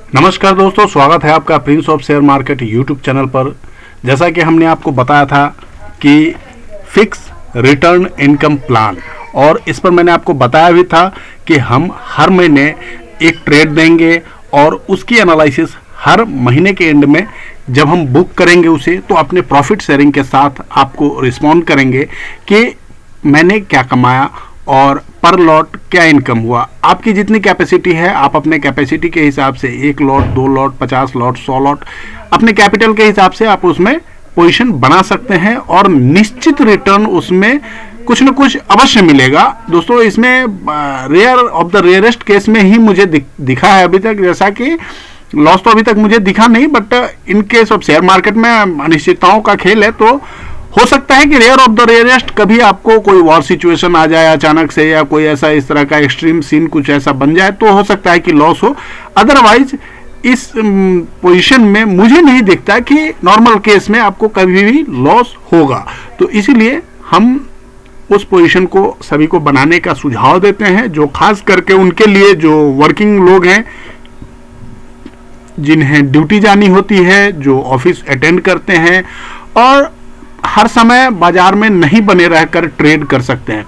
नमस्कार दोस्तों, स्वागत है आपका Prince of share market YouTube channel पर। जैसा कि हमने आपको बताया था कि फिक्स रिटर्न इनकम प्लान, और इस पर मैंने आपको बताया भी था कि हम हर महीने एक ट्रेड देंगे और उसकी एनालिसिस हर महीने के एंड में जब हम बुक करेंगे उसे, तो अपने प्रॉफिट शेयरिंग के साथ आपको रिस्पॉन्ड करेंगे कि मैंने क्या कमाया और पर लॉट क्या इनकम हुआ। आपकी जितनी कैपेसिटी है, आप अपने कैपेसिटी के हिसाब से 1 लॉट, 2 लॉट, 50 लॉट, 100 लॉट, अपने कैपिटल के हिसाब से आप उसमें पोजीशन बना सकते हैं और निश्चित रिटर्न उसमें कुछ न कुछ अवश्य मिलेगा। दोस्तों, इसमें rare of the rarest case में ही मुझे दिखा है अभी तक, जैसा कि लॉस तो अभी तक मुझे दिखा नहीं, but in case of share market में अनिश्चितताओं का खेल है, तो हो सकता है कि रेयर ऑफ द रेयरेस्ट कभी आपको कोई वॉर सिचुएशन आ जाए अचानक से, या कोई ऐसा इस तरह का एक्सट्रीम सीन कुछ ऐसा बन जाए, तो हो सकता है कि लॉस हो। अदरवाइज इस पोजीशन में मुझे नहीं दिखता कि नॉर्मल केस में आपको कभी भी लॉस होगा। तो इसीलिए हम उस पोजीशन को सभी को बनाने का सुझाव देते हैं, जो खास करके उनके लिए जो वर्किंग लोग हैं, जिन्हें ड्यूटी जानी होती है, जो ऑफिस अटेंड करते हैं और हर समय बाजार में नहीं बने रहकर ट्रेड कर सकते हैं।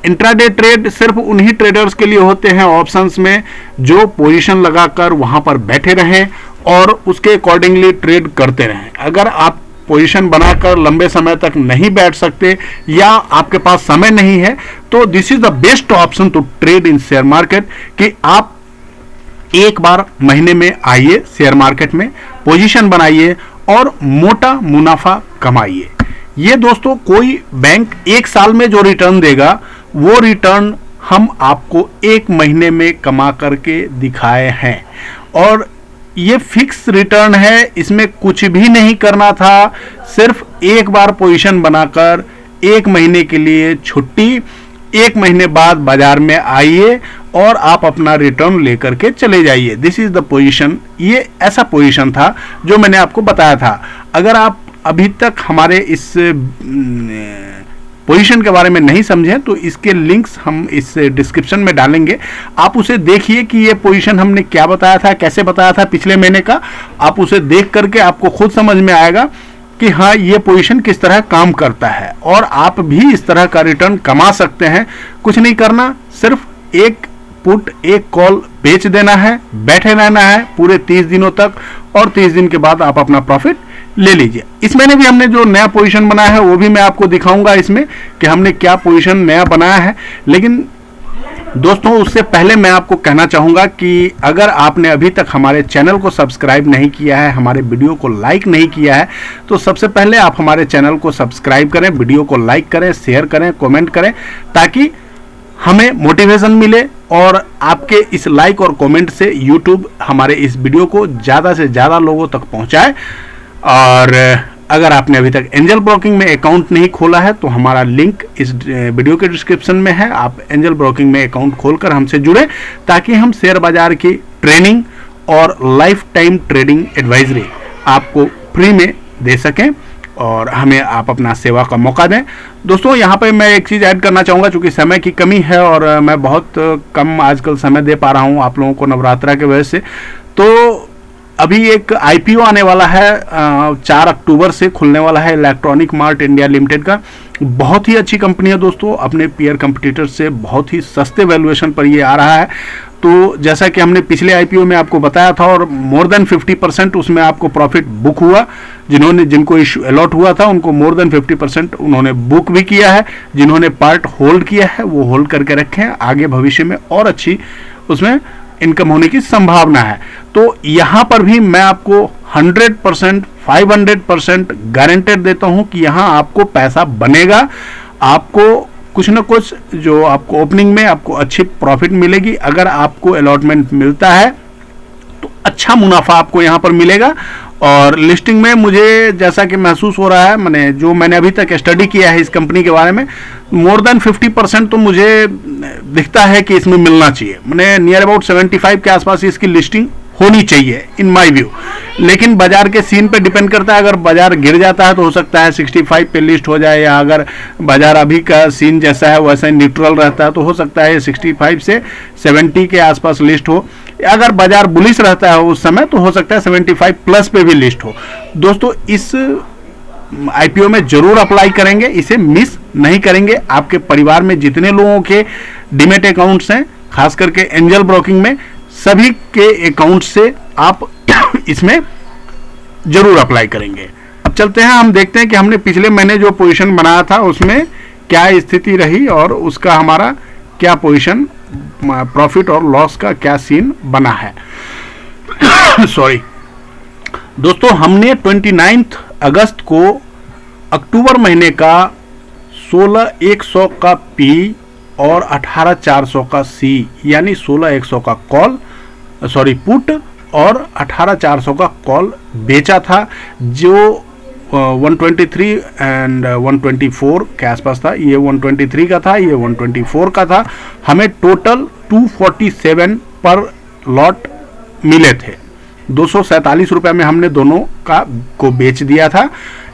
इंट्राडे ट्रेड सिर्फ उन्हीं ट्रेडर्स के लिए होते हैं ऑप्शंस में, जो पोजीशन लगाकर वहां पर बैठे रहें और उसके अकॉर्डिंगली ट्रेड करते रहें। अगर आप पोजीशन बनाकर लंबे समय तक नहीं बैठ सकते या आपके पास समय नहीं है, तो this is the best option to trade in share market कि आप एक बार महीने में आइए शेयर मार्केट में, पोजीशन बनाइए और मोटा मुनाफा कमाइए। ये दोस्तों, कोई बैंक एक साल में जो रिटर्न देगा, वो रिटर्न हम आपको एक महीने में कमा करके दिखाए हैं, और ये फिक्स रिटर्न है। इसमें कुछ भी नहीं करना था, सिर्फ एक बार पोजीशन बनाकर एक महीने के लिए छुट्टी, एक महीने बाद बाजार में आइए और आप अपना रिटर्न लेकर के चले जाइए। This is the position. ये ऐसा पोजीशन था जो मैंने आपको बताया था। अगर आप अभी तक हमारे इस पोजीशन के बारे में नहीं समझे, तो इसके लिंक्स हम इस डिस्क्रिप्शन में डालेंगे, आप उसे देखिए कि ये पोजीशन हमने क्या बताया था, कैसे बताया था पिछले महीने का। आप उसे देख करके आपको खुद समझ में आएगा कि हाँ, ये पोजीशन किस तरह काम करता है, और आप भी इस तरह का रिटर्न कमा सकते हैं। कुछ नहीं करना, सिर्फ एक पुट एक कॉल बेच देना है, बैठे रहना है पूरे 30 दिनों तक, और 30 दिन के बाद आप अपना प्रॉफिट ले लीजिए। इस महीने भी हमने जो नया पोजीशन बनाया है वो भी मैं आपको दिखाऊंगा इसमें कि हमने क्या पोजीशन नया बनाया है। लेकिन दोस्तों, उससे पहले मैं आपको कहना चाहूँगा कि अगर आपने अभी तक हमारे चैनल को सब्सक्राइब नहीं किया है, हमारे वीडियो को लाइक नहीं किया है, तो सबसे पहले आप हमारे चैनल को सब्सक्राइब करें, वीडियो को लाइक करें, शेयर करें, कमेंट करें, ताकि हमें मोटिवेशन मिले, और आपके इस लाइक और कमेंट से यूट्यूब हमारे इस वीडियो को ज़्यादा से ज़्यादा लोगों तक पहुँचाए। और अगर आपने अभी तक एंजल ब्रोकिंग में अकाउंट नहीं खोला है, तो हमारा लिंक इस वीडियो के डिस्क्रिप्शन में है। आप एंजल ब्रोकिंग में अकाउंट खोलकर हमसे जुड़े, ताकि हम शेयर बाजार की ट्रेनिंग और लाइफ टाइम ट्रेडिंग एडवाइजरी आपको फ्री में दे सकें और हमें आप अपना सेवा का मौका दें। दोस्तों, यहाँ पे मैं एक चीज़ ऐड करना चाहूँगा, चूँकि समय की कमी है और मैं बहुत कम आजकल समय दे पा रहा हूँ आप लोगों को नवरात्रा की वजह से। तो अभी एक आईपीओ आने वाला है, 4 अक्टूबर से खुलने वाला है, इलेक्ट्रॉनिक मार्ट इंडिया लिमिटेड का। बहुत ही अच्छी कंपनी है दोस्तों, अपने पीयर कंपटीटर से बहुत ही सस्ते वैल्यूएशन पर ये आ रहा है। तो जैसा कि हमने पिछले आईपीओ में आपको बताया था, और मोर देन 50% उसमें आपको प्रॉफिट बुक हुआ। जिनको इशू अलॉट हुआ था, उनको मोर देन 50% उन्होंने बुक भी किया है। जिन्होंने पार्ट होल्ड किया है, वो होल्ड करके रखे हैं, आगे भविष्य में और अच्छी उसमें इनकम होने की संभावना है। तो यहाँ पर भी मैं आपको 100%, 500% गारंटेड देता हूँ कि यहाँ आपको पैसा बनेगा। आपको कुछ ना कुछ जो आपको ओपनिंग में आपको अच्छी प्रॉफिट मिलेगी। अगर आपको अलॉटमेंट मिलता है, तो अच्छा मुनाफा आपको यहाँ पर मिलेगा। और लिस्टिंग में मुझे जैसा कि महसूस हो रहा है, मैंने अभी तक स्टडी किया है इस कंपनी के बारे में, मोर देन 50% तो मुझे दिखता है कि इसमें मिलना चाहिए। नियर अबाउट 75 के आसपास इसकी लिस्टिंग होनी चाहिए इन माय व्यू। लेकिन बाजार के सीन पे डिपेंड करता है। अगर बाजार गिर जाता है तो हो सकता है 65 पे लिस्ट हो जाए, या अगर बाजार अभी का सीन जैसा है वैसा ही न्यूट्रल रहता है तो हो सकता है 65 से 70 के आसपास लिस्ट हो। अगर बाजार बुलिश रहता है उस समय तो हो सकता है 75 प्लस पे भी लिस्ट हो। दोस्तों इस आईपीओ में जरूर अप्लाई करेंगे, इसे मिस नहीं करेंगे। आपके परिवार में जितने लोगों के डीमेट अकाउंट्स हैं, खास करके एंजल ब्रोकिंग में, सभी के अकाउंट से आप इसमें जरूर अप्लाई करेंगे। अब चलते हैं, हम देखते हैं कि हमने पिछले महीने जो पोजीशन बनाया था उसमें क्या स्थिति रही और उसका हमारा क्या पोजीशन, प्रॉफिट और लॉस का क्या सीन बना है। सॉरी दोस्तों, हमने 29 अगस्त को अक्टूबर महीने का 16,100 का पी और 18,400 का सी, यानी 16,100 का कॉल, सॉरी पुट, और 18,400 का कॉल बेचा था, जो 123 एंड 124 के आसपास था। ये 123 का था, ये 124 का था। हमें टोटल 247 पर लॉट मिले थे। 247 रुपये में हमने दोनों को बेच दिया था,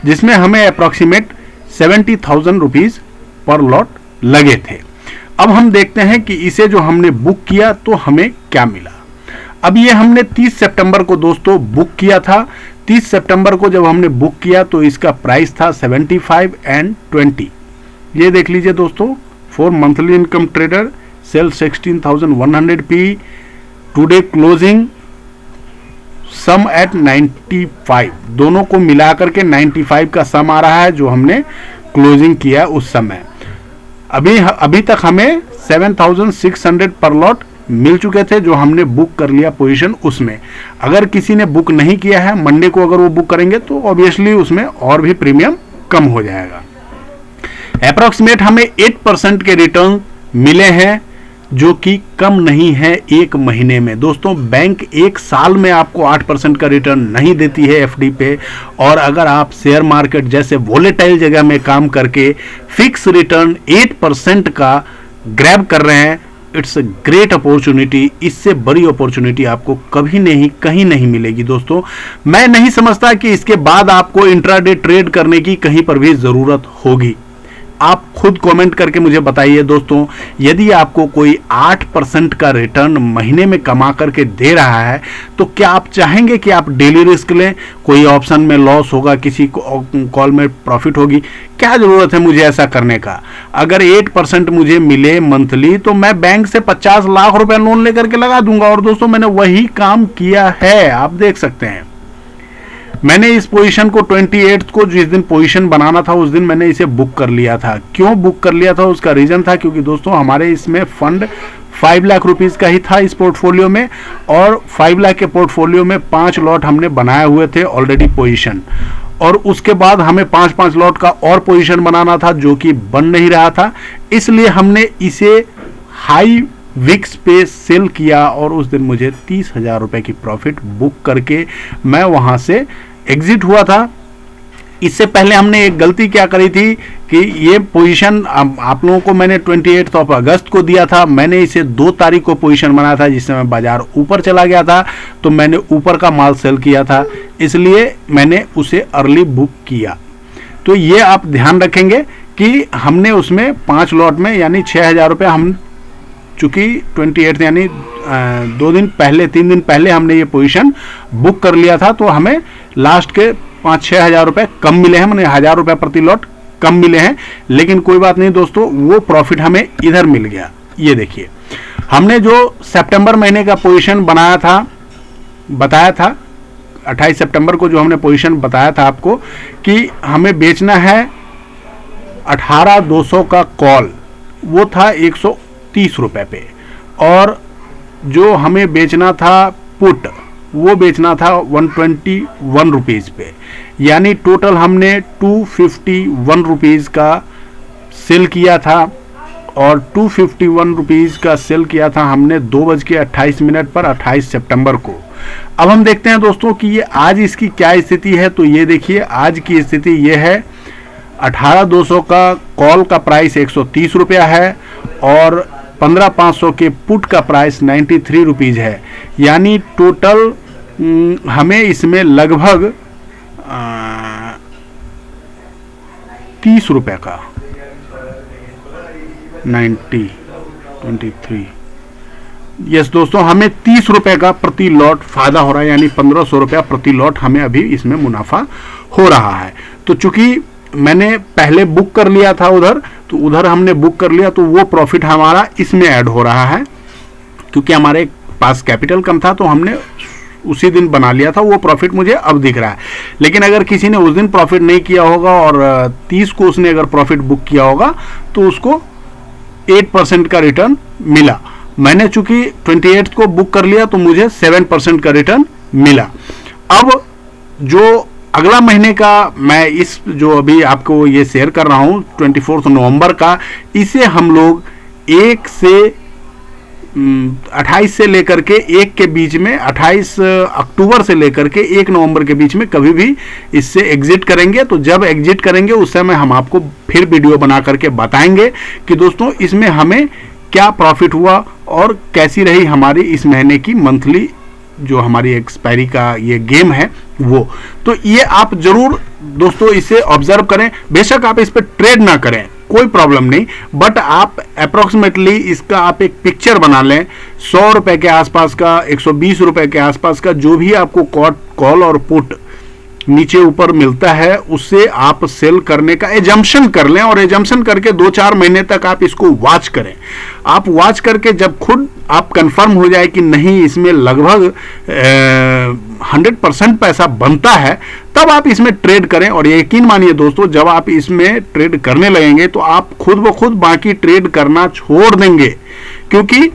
जिसमें हमें अप्रॉक्सीमेट 70,000 रुपीज़ पर लॉट लगे थे। अब हम देखते हैं कि इसे जो हमने बुक किया तो हमें क्या मिला। अब ये हमने 30 सितंबर को दोस्तों बुक किया था। 30 सितंबर को जब हमने बुक किया तो इसका प्राइस था 75 एंड 20। ये देख लीजिए दोस्तों, for monthly income trader, sell 16,100 P, today closing some at 95, दोनों को मिलाकर के 95 का सम आ रहा है जो हमने क्लोजिंग किया उस समय। अभी तक हमें 7,600 पर लॉट मिल चुके थे जो हमने बुक कर लिया पोजीशन उसमें। अगर किसी ने बुक नहीं किया है, मंडे को अगर वो बुक करेंगे तो ऑब्वियसली उसमें और भी प्रीमियम कम हो जाएगा। अप्रॉक्सीमेट हमें 8% के रिटर्न मिले हैं, जो कि कम नहीं है एक महीने में। दोस्तों बैंक एक साल में आपको 8% का रिटर्न नहीं देती है एफडी पे, और अगर आप शेयर मार्केट जैसे वोलेटाइल जगह में काम करके फिक्स रिटर्न 8% का ग्रैब कर रहे हैं, इट्स अ ग्रेट अपॉर्चुनिटी। इससे बड़ी अपॉर्चुनिटी आपको कभी नहीं, कहीं नहीं मिलेगी। दोस्तों मैं नहीं समझता कि इसके बाद आपको इंट्राडे ट्रेड करने की कहीं पर भी जरूरत होगी। आप खुद कमेंट करके मुझे बताइए दोस्तों, यदि आपको कोई 8% का रिटर्न महीने में कमा करके दे रहा है तो क्या आप चाहेंगे कि आप डेली रिस्क लें? कोई ऑप्शन में लॉस होगा, किसी कॉल में प्रॉफिट होगी, क्या जरूरत है मुझे ऐसा करने का? अगर 8% मुझे मिले मंथली तो मैं बैंक से 50 लाख रुपए लोन लेकर के लगा दूंगा। और दोस्तों मैंने वही काम किया है, आप देख सकते हैं। मैंने इस पोजीशन को 28 को, जिस दिन पोजीशन बनाना था उस दिन मैंने इसे बुक कर लिया था। क्यों बुक कर लिया था उसका रीजन था, क्योंकि दोस्तों हमारे इसमें फंड 5 लाख रुपीस का ही था इस पोर्टफोलियो में, और 5 लाख के पोर्टफोलियो में 5 लॉट हमने बनाए हुए थे ऑलरेडी पोजीशन, और उसके बाद हमें 5-5 लॉट का और पोजीशन बनाना था जो कि बन नहीं रहा था। इसलिए हमने इसे हाई विक्स पे सेल किया और उस दिन मुझे 30,000 रुपए की प्रॉफिट बुक करके मैं वहां से एग्जिट हुआ था। इससे पहले हमने एक गलती क्या करी थी कि ये पोजीशन आप लोगों को मैंने 28 अगस्त को दिया था। मैंने इसे 2 तारीख को पोजीशन बनाया था, जिस समय बाजार ऊपर चला गया था तो मैंने ऊपर का माल सेल किया था, इसलिए मैंने उसे अर्ली बुक किया। तो ये आप ध्यान रखेंगे कि हमने उसमें 5 लॉट में यानी 6,000 रुपये हम, चूंकि 28 यानी 2 दिन पहले 3 दिन पहले हमने ये पोजीशन बुक कर लिया था, तो हमें लास्ट के 5-6 हज़ार रुपये कम मिले हैं, मैंने 1,000 रुपये प्रति लॉट कम मिले हैं। लेकिन कोई बात नहीं दोस्तों, वो प्रॉफिट हमें इधर मिल गया। ये देखिए, हमने जो सितंबर महीने का पोजीशन बनाया था, बताया था 28 सितंबर को जो हमने पोजीशन बताया था आपको कि हमें बेचना है 18,200 का कॉल, वो था 130 रुपये पे, और जो हमें बेचना था पुट, वो बेचना था 121 रुपीज़ पे, यानी टोटल हमने 251 रुपीज़ का सेल किया था। और 251 रुपीज़ का सेल किया था हमने 2:28 पर 28 सितंबर को। अब हम देखते हैं दोस्तों कि ये आज इसकी क्या स्थिति है। तो ये देखिए, आज की स्थिति ये है, 18,200 का कॉल का प्राइस 130 रुपया है और 15,500 के पुट का प्राइस 93 रुपीज़ है, यानी टोटल हमें इसमें लगभग 30 रुपये का 23 यस दोस्तों, हमें 30 रुपए का प्रति लॉट फायदा हो रहा है, यानी 1500 रुपया प्रति लॉट हमें अभी इसमें मुनाफा हो रहा है। तो चूंकि मैंने पहले बुक कर लिया था उधर, तो उधर हमने बुक कर लिया, तो वो प्रॉफिट हमारा इसमें ऐड हो रहा है। क्योंकि हमारे पास कैपिटल कम था तो हमने उसी दिन बना लिया था, वो प्रॉफिट मुझे अब दिख रहा है। लेकिन अगर किसी ने उस दिन प्रॉफिट नहीं किया होगा और 30 को उसने अगर प्रॉफिट बुक किया होगा तो उसको 8% का रिटर्न मिला। मैंने चूंकि 28 को बुक कर लिया तो मुझे 7% का रिटर्न मिला। अब जो अगला महीने का मैं इस जो अभी आपको ये शेयर कर रहा हूं 24 नवंबर का, इसे हम लोग 1 से 28 से लेकर के 1 के बीच में, 28 अक्टूबर से लेकर के 1 नवंबर के बीच में कभी भी इससे एग्जिट करेंगे। तो जब एग्जिट करेंगे उस समय हम आपको फिर वीडियो बना करके बताएंगे कि दोस्तों इसमें हमें क्या प्रॉफिट हुआ और कैसी रही हमारी इस महीने की मंथली जो हमारी एक्सपायरी का ये गेम है वो। तो ये आप जरूर दोस्तों इसे ऑब्जर्व करें। बेशक आप इस पर ट्रेड ना करें, कोई प्रॉब्लम नहीं, बट आप अप्रोक्सीमेटली इसका आप एक पिक्चर बना लें। 100 रुपए के आसपास का, 120 रुपए के आसपास का जो भी आपको कॉल और पुट नीचे ऊपर मिलता है उससे आप सेल करने का एजम्पशन कर लें, और एजम्पशन करके 2-4 महीने तक आप इसको वॉच करें। आप वॉच करके जब खुद आप कंफर्म हो जाए कि नहीं इसमें लगभग 100% पैसा बनता है, तब आप इसमें ट्रेड करें। और यकीन मानिए दोस्तों, जब आप इसमें ट्रेड करने लगेंगे तो आप खुद ब खुद बाकी ट्रेड करना छोड़ देंगे। क्योंकि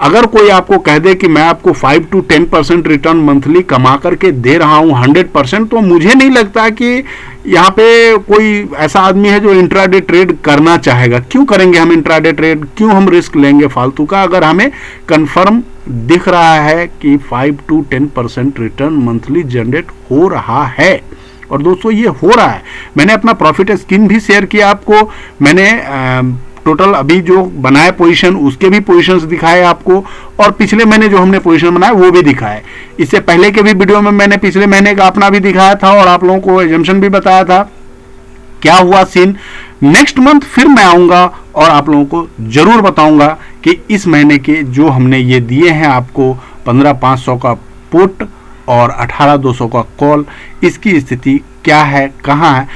अगर कोई आपको कह दे कि मैं आपको 5 to 10% रिटर्न मंथली कमा करके दे रहा हूं 100%, तो मुझे नहीं लगता कि यहाँ पे कोई ऐसा आदमी है जो इंट्राडे ट्रेड करना चाहेगा। क्यों करेंगे हम इंट्राडे ट्रेड, क्यों हम रिस्क लेंगे फालतू का, अगर हमें कंफर्म दिख रहा है कि 5 to 10% रिटर्न मंथली जनरेट हो रहा है। और दोस्तों ये हो रहा है। मैंने अपना प्रॉफिट स्कीम भी शेयर किया आपको, मैंने टोटल अभी जो बनाए पोजीशन उसके भी पोजीशंस दिखाए आपको, और पिछले महीने जो हमने पोजीशन बनाया वो भी दिखाए। इससे पहले के भी वीडियो में मैंने पिछले महीने का अपना भी दिखाया था और आप लोगों को एजम्पशन भी बताया था क्या हुआ सीन। नेक्स्ट मंथ फिर मैं आऊंगा और आप लोगों को जरूर बताऊंगा कि इस महीने के जो हमने ये दिए हैं आपको 15,500 का पुट और 18,200 का कॉल, इसकी स्थिति क्या है, कहाँ है।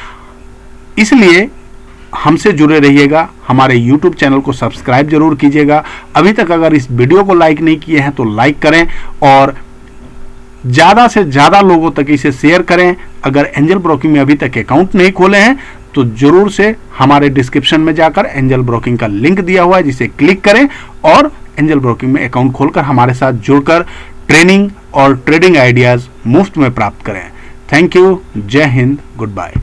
इसलिए हमसे जुड़े रहिएगा, हमारे YouTube चैनल को सब्सक्राइब जरूर कीजिएगा। अभी तक अगर इस वीडियो को लाइक नहीं किए हैं तो लाइक करें और ज़्यादा से ज़्यादा लोगों तक इसे शेयर करें। अगर एंजल ब्रोकिंग में अभी तक अकाउंट नहीं खोले हैं तो जरूर से हमारे डिस्क्रिप्शन में जाकर एंजल ब्रोकिंग का लिंक दिया हुआ है, जिसे क्लिक करें और एंजल ब्रोकिंग में अकाउंट खोलकर हमारे साथ जुड़कर ट्रेनिंग और ट्रेडिंग आइडियाज़ मुफ्त में प्राप्त करें। थैंक यू, जय हिंद, गुड बाय।